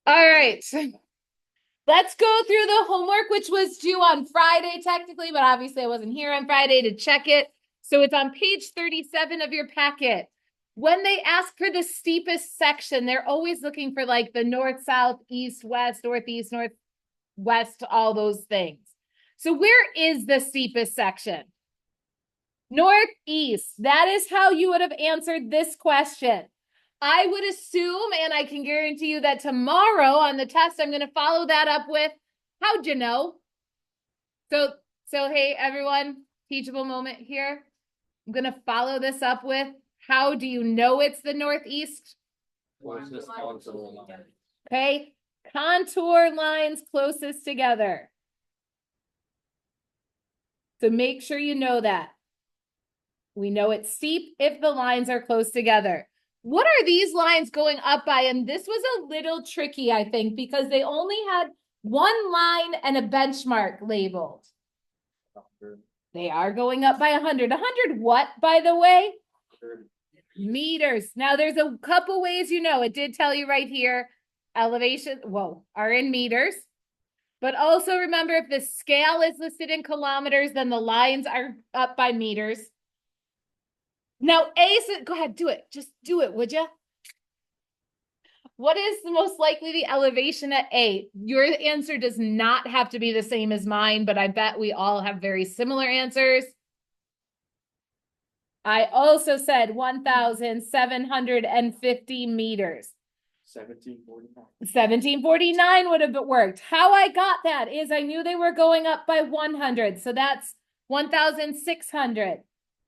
All right. Let's go through the homework, which was due on Friday, technically, but obviously I wasn't here on Friday to check it. So it's on page 37 of your packet. When they ask for the steepest section, they're always looking for like the north, south, east, west, northeast, northwest, all those things. So where is the steepest section? Northeast. That is how you would have answered this question. I would assume, and I can guarantee you that tomorrow on the test, I'm going to follow that up with, how'd you know? So hey, everyone, teachable moment here. I'm going to follow this up with, how do you know it's the Northeast? Okay, contour lines closest together. So make sure you know that. We know it's steep if the lines are close together. What are these lines going up by? And this was a little tricky, I think, because they only had one line and a benchmark labeled. They are going up by 100. 100 what, by the way? Meters. Now, there's a couple ways you know. It did tell you right here, elevation, are in meters. But also remember, if the scale is listed in kilometers, then the lines are up by meters. Now, A says, go ahead, do it. Just do it, would you? What is the most likely the elevation at A? Your answer does not have to be the same as mine, but I bet we all have very similar answers. I also said 1,750 meters. 1749. 1749 would have worked. How I got that is I knew they were going up by 100. So that's 1,600,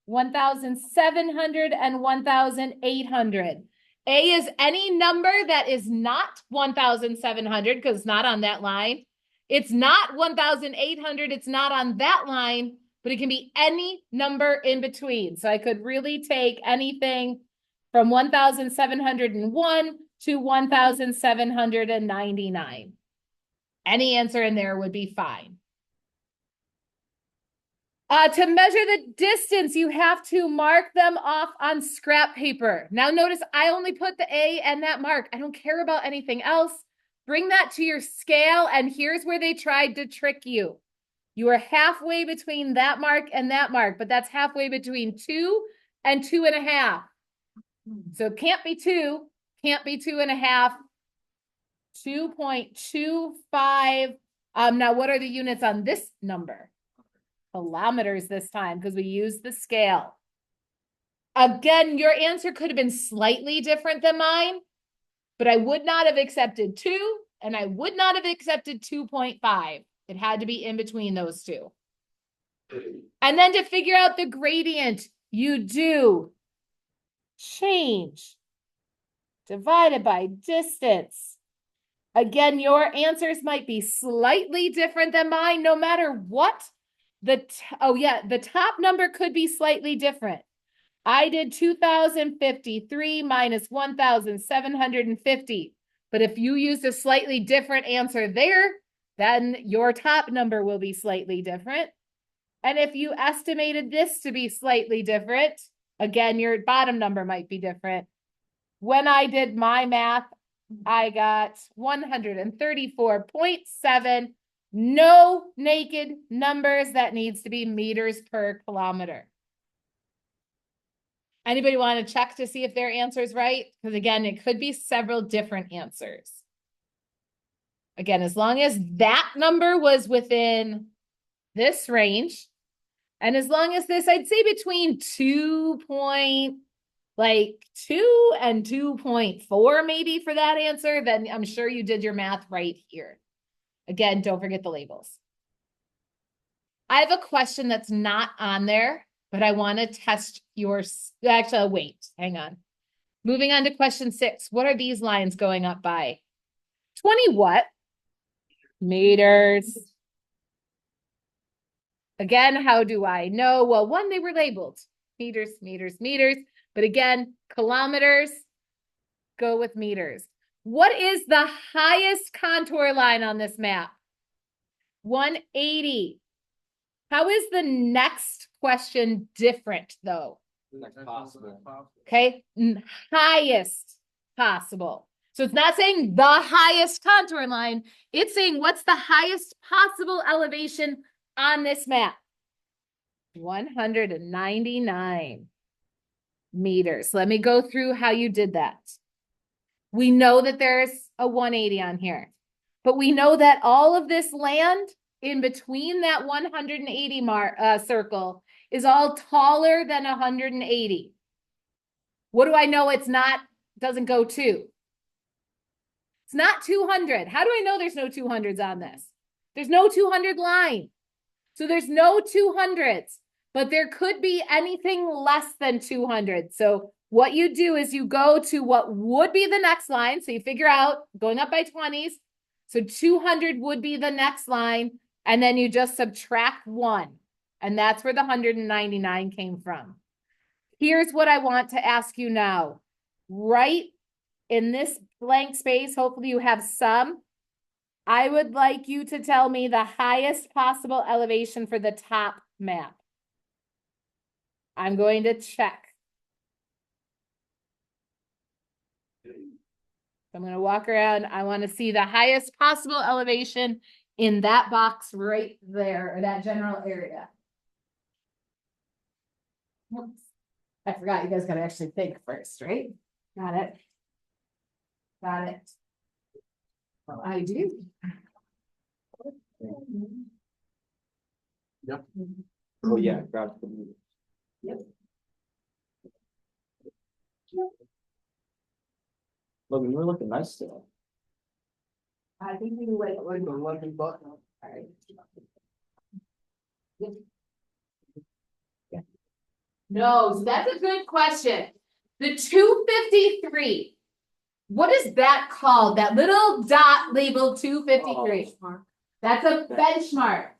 1,700, and 1,800. A is any number that is not 1,700 because it's not on that line. It's not 1,800. It's not on that line, but it can be any number in between. So I could really take anything from 1,701 to 1,799. Any answer in there would be fine. To measure the distance, you have to mark them off on scrap paper. Now notice I only put the A and that mark. I don't care about anything else. Bring that to your scale, and here's where they tried to trick you. You are halfway between that mark and that mark, but that's halfway between 2 and 2.5. So it can't be 2, can't be 2.5. 2.25. Now, what are the units on this number? Kilometers this time, because we used the scale. Again, your answer could have been slightly different than mine, but I would not have accepted 2, and I would not have accepted 2.5. It had to be in between those two. And then to figure out the gradient, you do change divided by distance. Again, your answers might be slightly different than mine, no matter what. The top number could be slightly different. I did 2,053 minus 1,750. But if you used a slightly different answer there, then your top number will be slightly different. And if you estimated this to be slightly different, again, your bottom number might be different. When I did my math, I got 134.7. No naked numbers. That needs to be meters per kilometer. Anybody want to check to see if their answer is right? Because again, it could be several different answers. Again, as long as that number was within this range, and as long as this, I'd say between 2.2 and 2.4 maybe for that answer, then I'm sure you did your math right here. Again, don't forget the labels. I have a question that's not on there, but I want to test yours. Actually, wait, hang on. Moving on to question 6. What are these lines going up by? 20 what? Meters. Again, how do I know? Well, one, they were labeled. Meters, meters, meters. But again, kilometers, go with meters. What is the highest contour line on this map? 180. How is the next question different, though? Next possible. Okay, highest possible. So it's not saying the highest contour line. It's saying what's the highest possible elevation on this map? 199 meters. Let me go through how you did that. We know that there's a 180 on here, but we know that all of this land in between that 180 circle is all taller than 180. What do I know it's not, doesn't go to? It's not 200. How do I know there's no 200s on this? There's no 200 line. So there's no 200s, but there could be anything less than 200. So what you do is you go to what would be the next line. So you figure out going up by 20s. So 200 would be the next line. And then you just subtract 1. And that's where the 199 came from. Here's what I want to ask you now. Right in this blank space, hopefully you have some. I would like you to tell me the highest possible elevation for the top map. I'm going to check. I'm going to walk around. I want to see the highest possible elevation in that box right there, or that general area. Whoops. I forgot you guys got to actually think first, right? Got it. Got it. Well, I do. Yep. Oh, yeah, grab the. Yep. Logan, you're looking nice still. I think we wait. Like the lucky button. All right. No, so that's a good question. The 253. What is that called? That little dot labeled 253. That's a benchmark.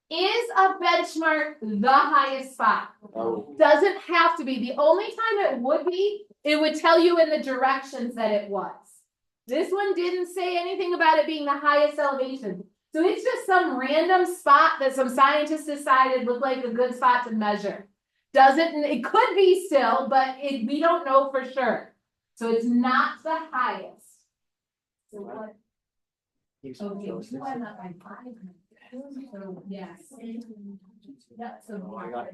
Is a benchmark the highest spot? Oh. Doesn't have to be. The only time it would be, it would tell you in the directions that it was. This one didn't say anything about it being the highest elevation. So it's just some random spot that some scientists decided looked like a good spot to measure. It could be still, but we don't know for sure. So it's not the highest. So what? Okay, so yes. Yeah, so. Oh, I got it.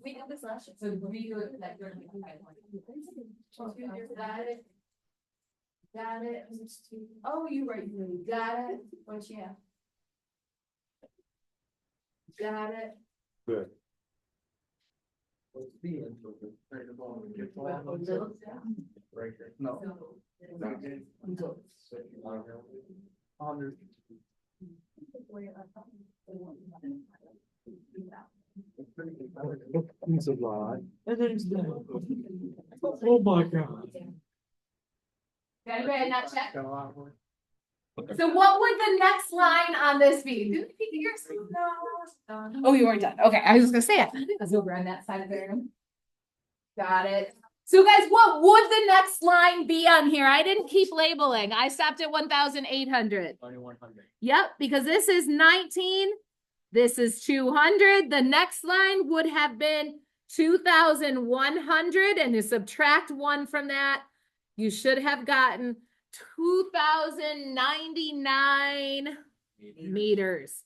We did this last year. So redo it that you're. Got it. Got it. Oh, you right. You got it. What you have? Got it. Good. No. He's alive. And then he's dead. Oh my God. Anybody not check? So what would the next line on this be? Did we figure something out? Oh, you weren't done. Okay, I was just gonna say it. I was over on that side of the room. Got it. So guys, what would the next line be on here? I didn't keep labeling. I stopped at 1,800. 2100. Yep, because this is 19. This is 200. The next line would have been 2,100, and you subtract 1 from that, you should have gotten 2,099 meters.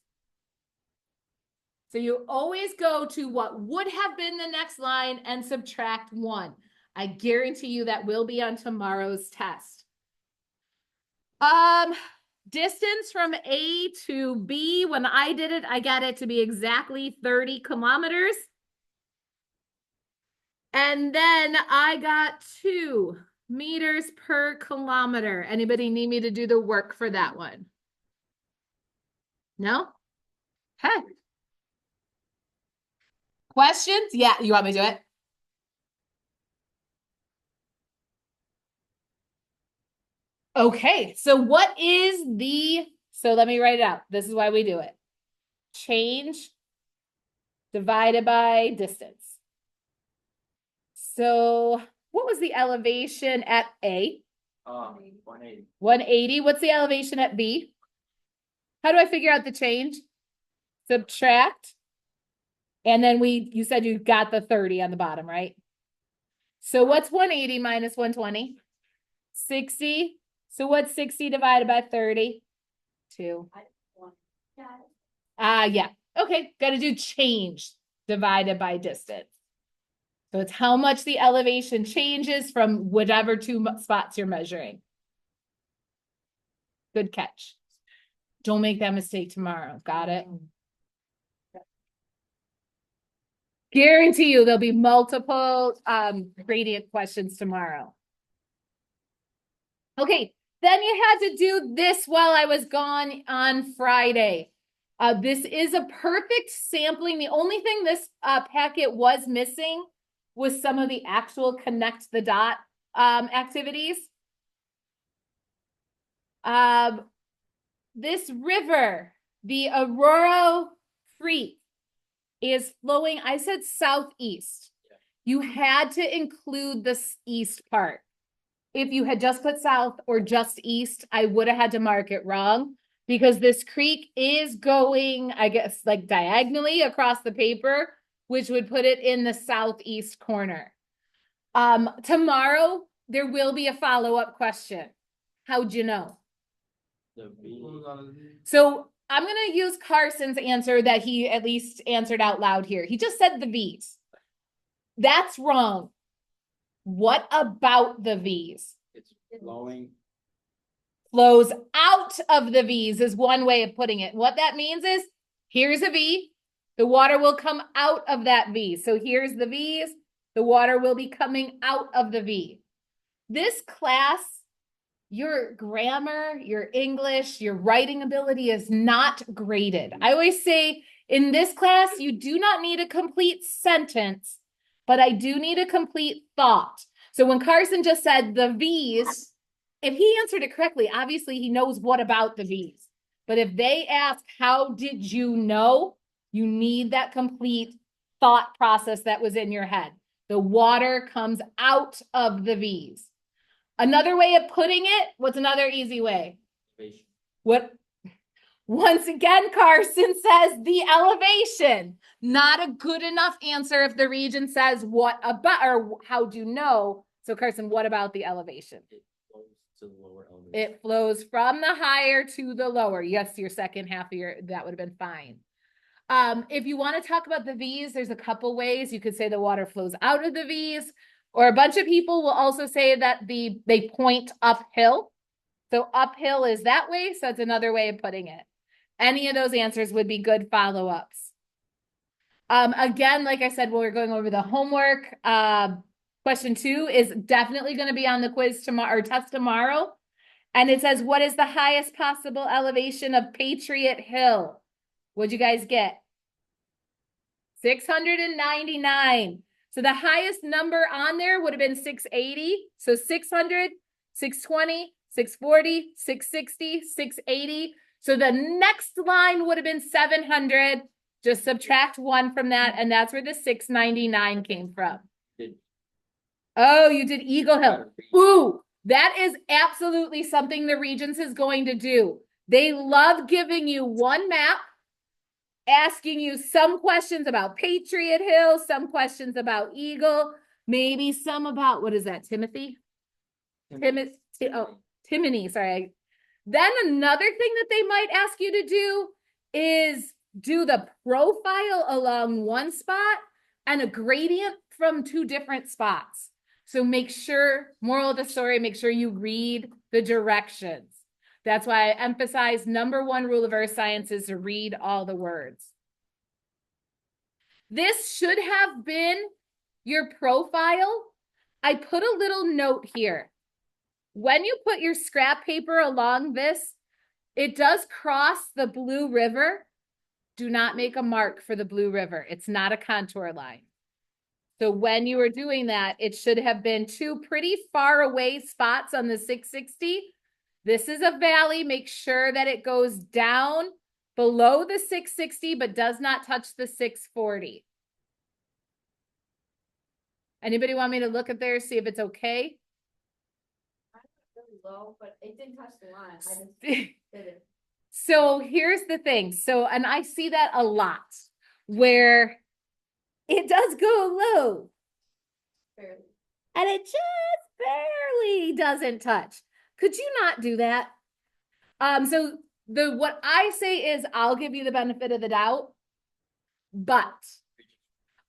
So you always go to what would have been the next line and subtract 1. I guarantee you that will be on tomorrow's test. Distance from A to B, when I did it, I got it to be exactly 30 kilometers. And then I got 2 meters per kilometer. Anybody need me to do the work for that one? No? Okay. Questions? Yeah, you want me to do it? Okay, so what is so let me write it out. This is why we do it. Change divided by distance. So what was the elevation at A? 180. 180. What's the elevation at B? How do I figure out the change? Subtract. And then you said you got the 30 on the bottom, right? So what's 180 minus 120? 60. So what's 60 divided by 30? 2. Yeah. Okay, got to do change divided by distance. So it's how much the elevation changes from whatever two spots you're measuring. Good catch. Don't make that mistake tomorrow. Got it? Guarantee you there'll be multiple gradient questions tomorrow. Okay, then you had to do this while I was gone on Friday. This is a perfect sampling. The only thing this packet was missing was some of the actual connect the dot activities. This river, the Aurora Creek, is flowing, I said southeast. You had to include the east part. If you had just put south or just east, I would have had to mark it wrong because this creek is going, I guess, like diagonally across the paper, which would put it in the southeast corner. Tomorrow, there will be a follow-up question. How'd you know? So I'm going to use Carson's answer that he at least answered out loud here. He just said the V's. That's wrong. What about the V's? It's flowing. Flows out of the V's is one way of putting it. What that means is here's a V. The water will come out of that V. So here's the V's. The water will be coming out of the V. This class, your grammar, your English, your writing ability is not graded. I always say in this class, you do not need a complete sentence, but I do need a complete thought. So when Carson just said the V's, if he answered it correctly, obviously he knows what about the V's. But if they ask, how did you know? You need that complete thought process that was in your head. The water comes out of the V's. Another way of putting it, what's another easy way? What? Once again, Carson says the elevation. Not a good enough answer if the region says what about or how do you know? So Carson, what about the elevation? It flows to the lower elevation. It flows from the higher to the lower. Yes, your second half of your, that would have been fine. If you want to talk about the V's, there's a couple ways. You could say the water flows out of the V's, or a bunch of people will also say that they point uphill. So uphill is that way. So that's another way of putting it. Any of those answers would be good follow-ups. Again, like I said, when we're going over the homework, question 2 is definitely going to be on the quiz tomorrow or test tomorrow. And it says, what is the highest possible elevation of Patriot Hill? What'd you guys get? 699. So the highest number on there would have been 680. So 600, 620, 640, 660, 680. So the next line would have been 700. Just subtract 1 from that, and that's where the 699 came from. Oh, you did Eagle Hill. Ooh, that is absolutely something the Regents is going to do. They love giving you one map, asking you some questions about Patriot Hill, some questions about Eagle, maybe some about, what is that, Timothy? Timony, sorry. Then another thing that they might ask you to do is do the profile along one spot and a gradient from 2 different spots. So make sure, moral of the story, make sure you read the directions. That's why I emphasize number 1 rule of earth science is to read all the words. This should have been your profile. I put a little note here. When you put your scrap paper along this, it does cross the Blue River. Do not make a mark for the Blue River. It's not a contour line. So when you were doing that, it should have been 2 pretty far away spots on the 660. This is a valley. Make sure that it goes down below the 660, but does not touch the 640. Anybody want me to look at there, see if it's okay? Really low, but it didn't touch the line. I just did it. So here's the thing. So, and I see that a lot where it does go low. Barely. And it just barely doesn't touch. Could you not do that? So what I say is I'll give you the benefit of the doubt, but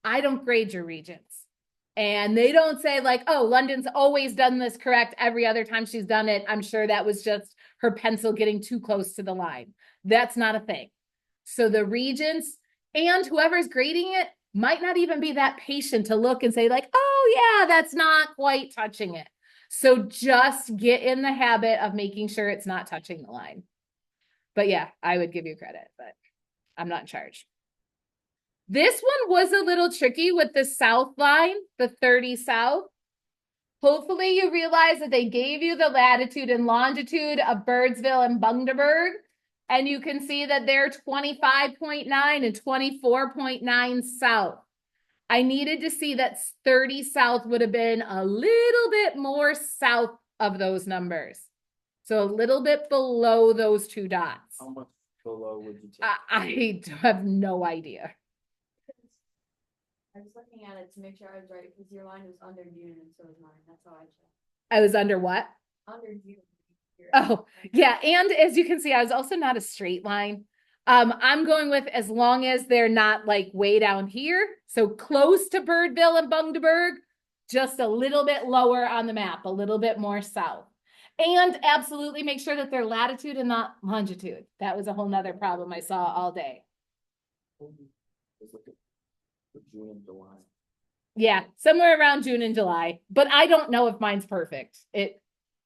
I don't grade your regions. And they don't say like, oh, London's always done this correct every other time she's done it. I'm sure that was just her pencil getting too close to the line. That's not a thing. So the regions and whoever's grading it might not even be that patient to look and say like, oh yeah, that's not quite touching it. So just get in the habit of making sure it's not touching the line. But yeah, I would give you credit, but I'm not in charge. This one was a little tricky with the south line, the 30 south. Hopefully you realize that they gave you the latitude and longitude of Birdsville and Bundaberg. And you can see that they're 25.9 and 24.9 south. I needed to see that 30 south would have been a little bit more south of those numbers. So a little bit below those two dots. How much below would you take? I have no idea. I was looking at it to make sure I was right, because your line was under June and so was mine, that's how I checked. I was under what? Under June. Oh, yeah. And as you can see, I was also not a straight line. I'm going with as long as they're not like way down here. So close to Birdville and Bundaberg, just a little bit lower on the map, a little bit more south. And absolutely make sure that they're latitude and not longitude. That was a whole nother problem I saw all day. Let's look at for June and July. Yeah, somewhere around June and July. But I don't know if mine's perfect.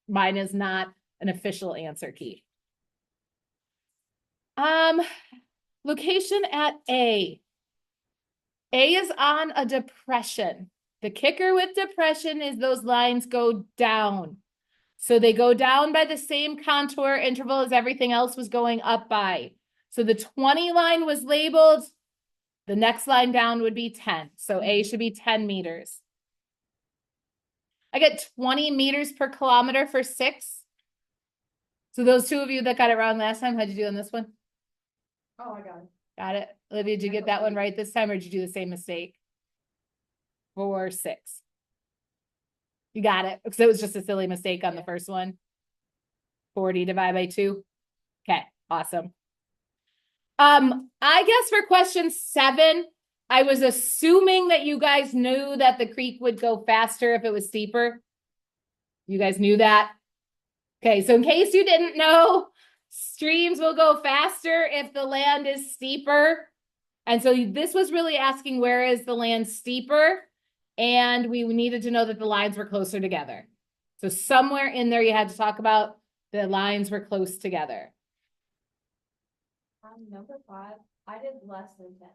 Mine is not an official answer key. Location at A. A is on a depression. The kicker with depression is those lines go down. So they go down by the same contour interval as everything else was going up by. So the 20 line was labeled. The next line down would be 10. So A should be 10 meters. I get 20 meters per kilometer for 6. So those two of you that got it wrong last time, how'd you do on this one? Oh, I got it. Got it. Olivia, did you get that one right this time, or did you do the same mistake? 4, 6. You got it, because it was just a silly mistake on the first one. 40 divided by 2. Okay, awesome. I guess for question 7, I was assuming that you guys knew that the creek would go faster if it was steeper. You guys knew that? Okay, so in case you didn't know, streams will go faster if the land is steeper. And so this was really asking, where is the land steeper? And we needed to know that the lines were closer together. So somewhere in there you had to talk about the lines were close together. Number 5, I did less than 10.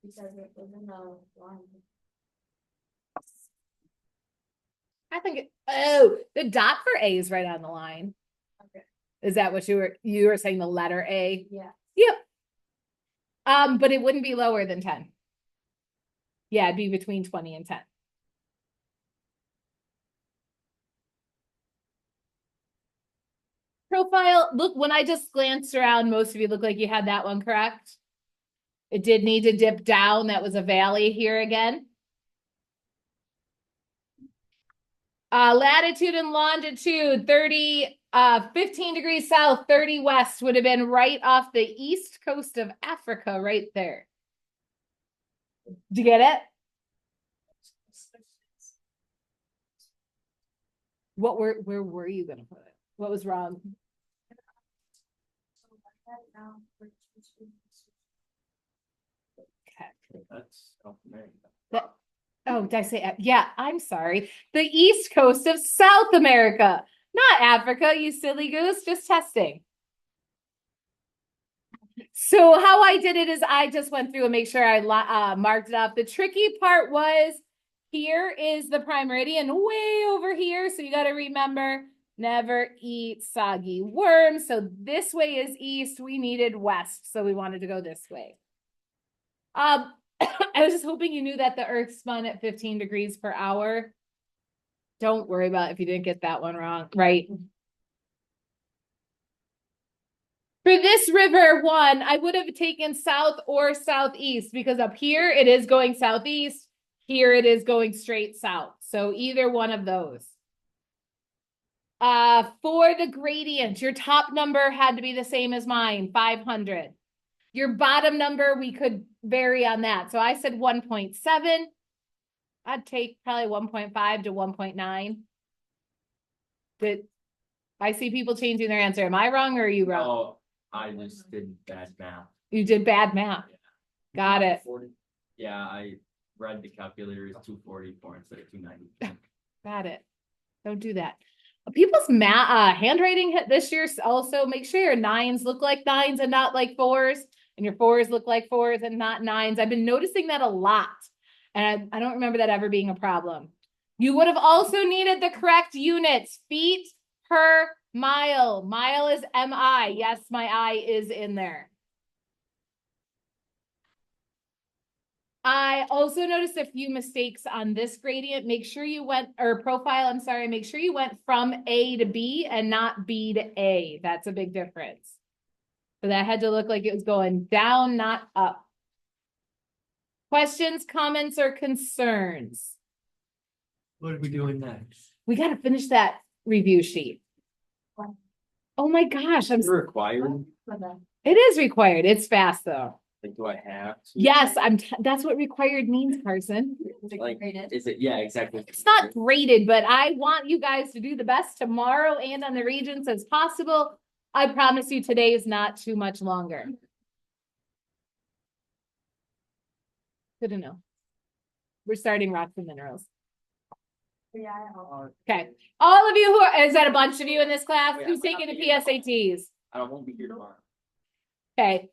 Because it was in the line. I think the dot for A is right on the line. Okay. Is that what you were saying, the letter A? Yeah. Yep. But it wouldn't be lower than 10. Yeah, it'd be between 20 and 10. Profile, look, when I just glanced around, most of you look like you had that one correct. It did need to dip down. That was a valley here again. Latitude and longitude, 15 degrees south, 30 west would have been right off the east coast of Africa, right there. Did you get it? Where were you gonna put it? What was wrong? Okay. That's South America. Oh, did I say? Yeah, I'm sorry. The east coast of South America, not Africa, you silly goose, just testing. So how I did it is I just went through and make sure I marked it up. The tricky part was here is the prime meridian way over here. So you got to remember, never eat soggy worms. So this way is east. We needed west. So we wanted to go this way. I was just hoping you knew that the earth spun at 15 degrees per hour. Don't worry about it if you didn't get that one wrong, right? For this river one, I would have taken south or southeast because up here it is going southeast. Here it is going straight south. So either one of those. For the gradient, your top number had to be the same as mine, 500. Your bottom number, we could vary on that. So I said 1.7. I'd take probably 1.5 to 1.9. But I see people changing their answer. Am I wrong or are you wrong? Oh, I just did bad math. You did bad math. Got it. 40. Yeah, I read the calculator is 244 instead of 290. Got it. Don't do that. People's handwriting this year also make sure your 9s look like 9s and not like 4s, and your 4s look like 4s and not 9s. I've been noticing that a lot, and I don't remember that ever being a problem. You would have also needed the correct units, feet per mile. Mile is MI. Yes, my I is in there. I also noticed a few mistakes on this gradient. Make sure you went, or profile, I'm sorry, make sure you went from A to B and not B to A. That's a big difference. So that had to look like it was going down, not up. Questions, comments, or concerns? What are we doing next? We got to finish that review sheet. Oh my gosh, Is it required? it is required. It's fast though. Like, do I have to? Yes, that's what required means, Carson. Like, is it? Yeah, exactly. It's not graded, but I want you guys to do the best tomorrow and on the regions as possible. I promise you today is not too much longer. Good to know. We're starting rocks and minerals. Yeah. Okay. All of you is that a bunch of you in this class? Yeah, Who's but taking I'm the here PSATs? I won't be here tomorrow. Okay.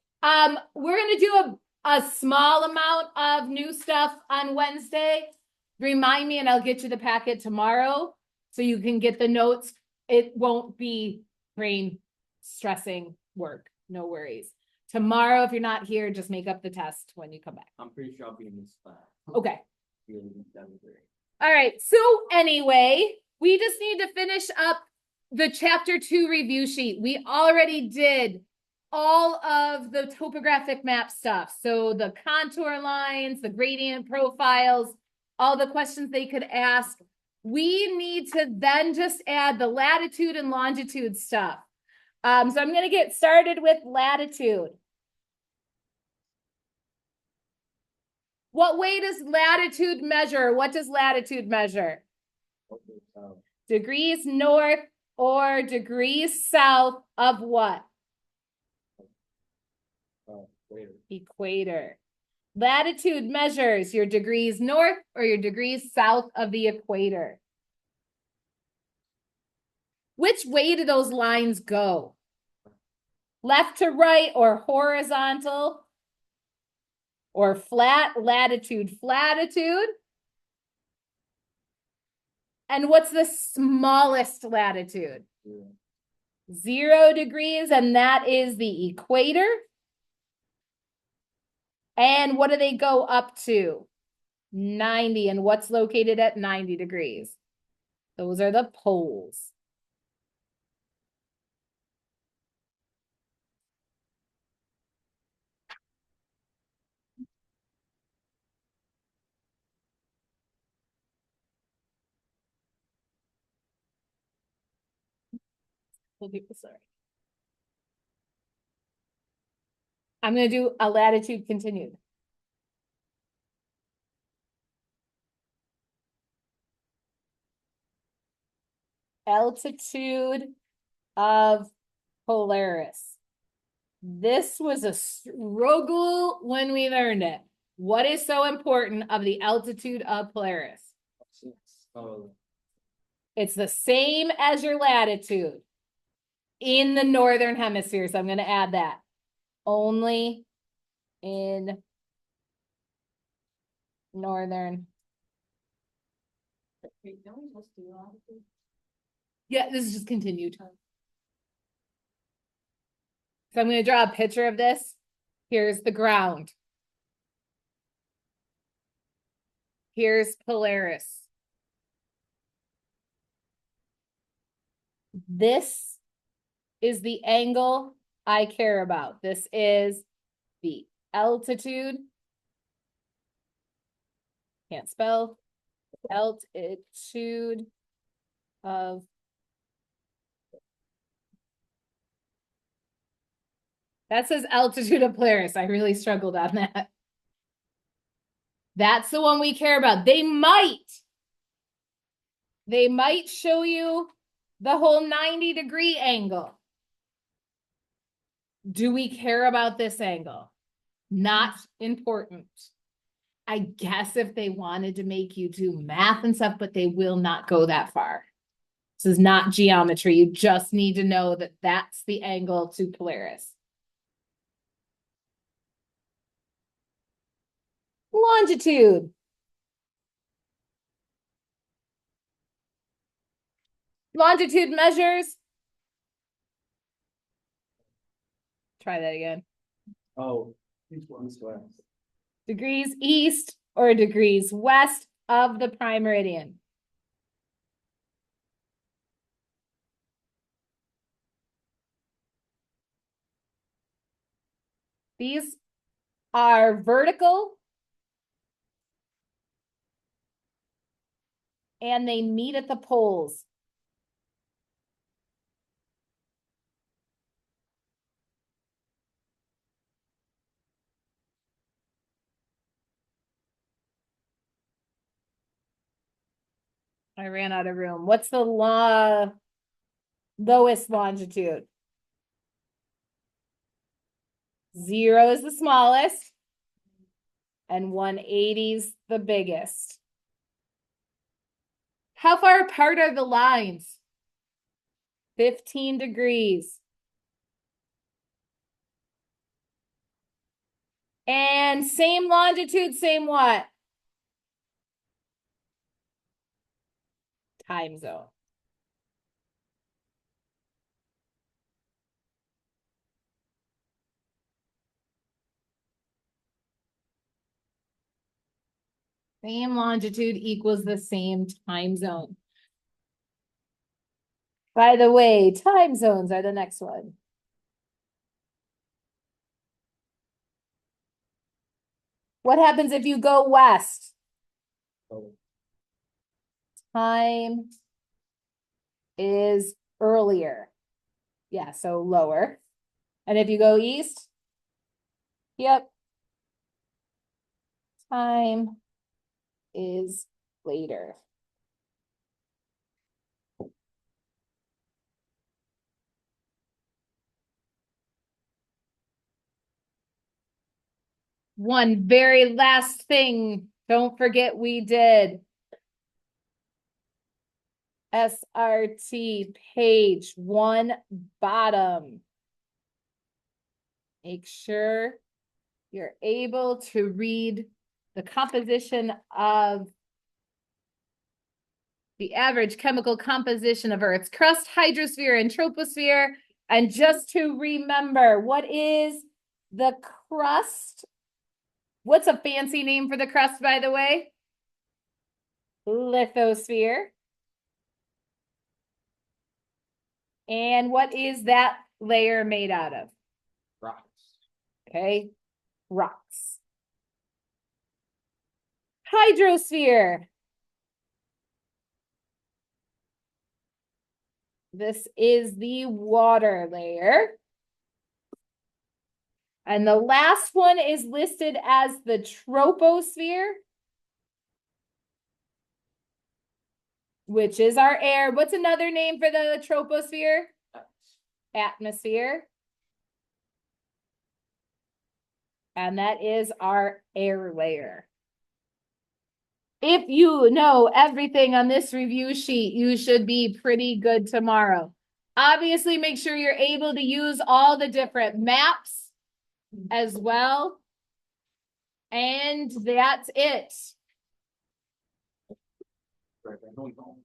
We're gonna do a small amount of new stuff on Wednesday. Remind me and I'll get you the packet tomorrow so you can get the notes. It won't be brain stressing work. No worries. Tomorrow, if you're not here, just make up the test when you come back. I'm pretty sure I'll be in this class. Okay. Really, that'd be great. All right. So anyway, we just need to finish up the chapter 2 review sheet. We already did all of the topographic map stuff. So the contour lines, the gradient profiles, all the questions they could ask. We need to then just add the latitude and longitude stuff. So I'm going to get started with latitude. What way does latitude measure? What does latitude measure? Okay, Degrees north or degrees south of what? later. Equator. Latitude measures your degrees north or your degrees south of the equator. Which way do those lines go? Left to right or horizontal? Or flat, latitude, flatitude? And what's the smallest latitude? 0 degrees, and that is the equator. And what do they go up to? 90. And what's located at 90 degrees? Those are the poles. Sorry. I'm going to do a latitude continued. Altitude of Polaris. This was a struggle when we learned it. What is so important of the altitude of Polaris? Oh, It's the same as your latitude in the northern hemisphere. So I'm going to add that. Only in northern. Yeah, this is just continued. So I'm going to draw a picture of this. Here's the ground. Here's Polaris. This is the angle I care about. This is the altitude. Can't spell. Altitude of That says altitude of Polaris. I really struggled on that. That's the one we care about. They might show you the whole 90-degree angle. Do we care about this angle? Not important. I guess if they wanted to make you do math and stuff, but they will not go that far. This is not geometry. You just need to know that that's the angle to Polaris. Longitude. Longitude measures. Try that again. Oh, each one's west. Degrees east or degrees west of the prime meridian. These are vertical and they meet at the poles. I ran out of room. What's the lowest longitude? 0 is the smallest and 180 is the biggest. How far apart are the lines? 15 degrees. And same longitude, same what? Time zone. Same longitude equals the same time zone. By the way, time zones are the next one. What happens if you go west? Oh, Time is earlier. Yeah, so lower. And if you go east? Yep. Time is later. One very last thing, don't forget we did SRT page 1 bottom. Make sure you're able to read the composition of the average chemical composition of Earth's crust, hydrosphere, and troposphere. And just to remember, what is the crust? What's a fancy name for the crust, by the way? Lithosphere. And what is that layer made out of? Rocks. Okay, rocks. Hydrosphere. This is the water layer. And the last one is listed as the troposphere, which is our air. What's another name for the troposphere? Atmosphere. And that is our air layer. If you know everything on this review sheet, you should be pretty good tomorrow. Obviously, make sure you're able to use all the different maps as well. And that's it. right, I don't know.